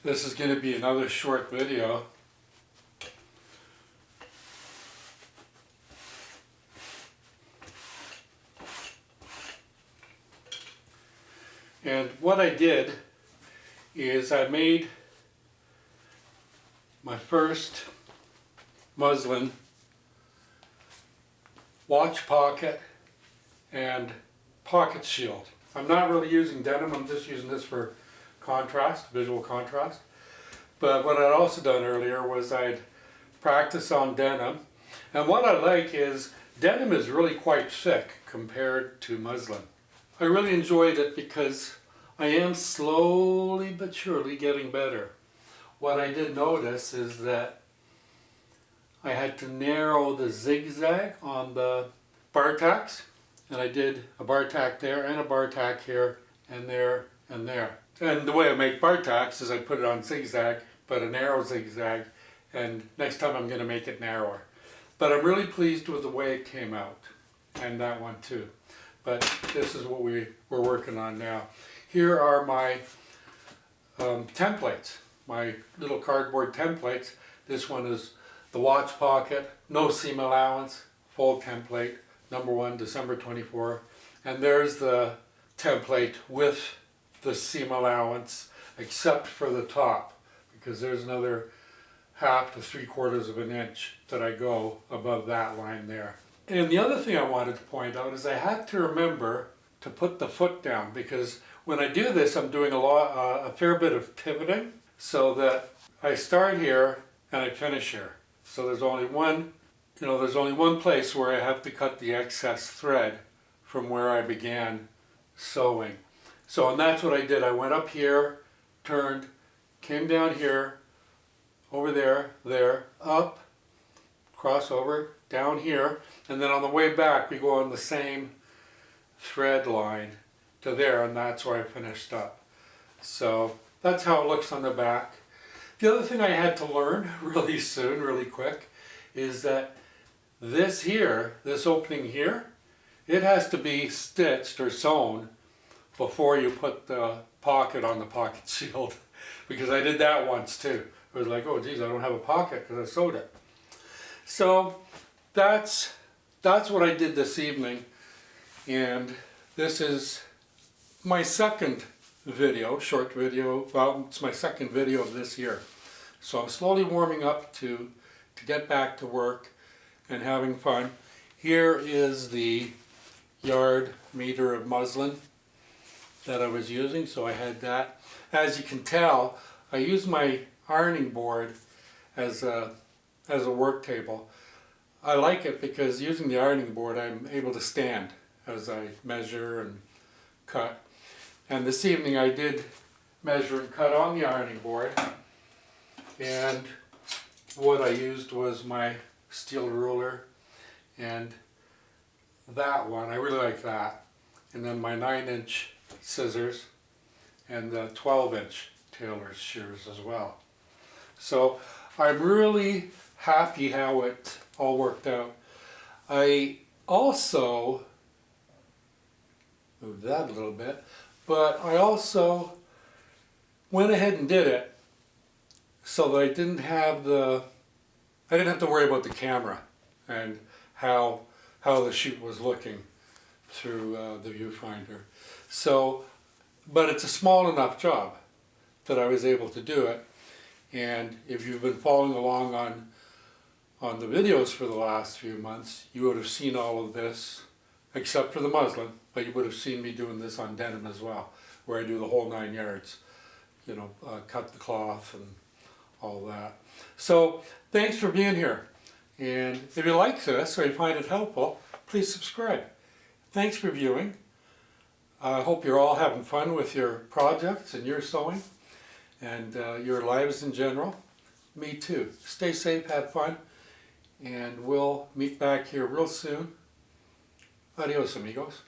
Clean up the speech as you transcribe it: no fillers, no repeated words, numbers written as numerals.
This is going to be another short video. And what I did is I made my first muslin watch pocket and pocket shield. I'm not really using denim, I'm just using this for contrast, visual contrast. But what I'd also done earlier was I'd practice on denim. And what I like is denim is really quite thick compared to muslin. I really enjoyed it because I am slowly but surely getting better. What I did notice is that I had to narrow the zigzag on the bar tacks, and I did a bar tack there and a bar tack here and there and there. And the way I make bar tacks is I put it on zigzag, but a narrow zigzag, and next time I'm going to make it narrower. But I'm really pleased with the way it came out, and that one too. But this is what we're working on now. Here are my templates, my little cardboard templates. This one is the watch pocket, no seam allowance, full template, number 1, December 24. And there's the template with the seam allowance, except for the top, because there's another 1/2 to 3/4 of an inch that I go above that line there. And the other thing I wanted to point out is I had to remember to put the foot down, because when I do this I'm doing a fair bit of pivoting, so that I start here and I finish here. So there's only one place where I have to cut the excess thread from where I began sewing. So, and that's what I did. I went up here, turned, came down here, over there, up, cross over, down here, and then on the way back we go on the same thread line to there, and that's where I finished up. So that's how it looks on the back. The other thing I had to learn really soon, really quick, is that this here, this opening here, it has to be stitched or sewn before you put the pocket on the pocket shield. Because I did that once too. It was like, oh geez, I don't have a pocket because I sewed it. So that's what I did this evening. And this is my second video, short video. Well, it's my second video of this year. So I'm slowly warming up to get back to work and having fun. Here is the yard meter of muslin that I was using, so I had that. As you can tell, I use my ironing board as a work table. I like it because using the ironing board I'm able to stand as I measure and cut. And this evening I did measure and cut on the ironing board, and what I used was my steel ruler and that one. I really like that. And then my 9-inch scissors and the 12-inch tailor's shears as well. So I'm really happy how it all worked out. I also moved that a little bit, but I also went ahead and did it so that I didn't have to worry about the camera and how the shoot was looking through the viewfinder. So, but it's a small enough job that I was able to do it. And if you've been following along on the videos for the last few months, you would have seen all of this, except for the muslin, but you would have seen me doing this on denim as well, where I do the whole 9 yards, you know, cut the cloth and all that. So thanks for being here, and if you like this or you find it helpful, please subscribe. Thanks for viewing. I hope you're all having fun with your projects and your sewing and your lives in general. Me too. Stay safe, have fun, and we'll meet back here real soon. Adios, amigos.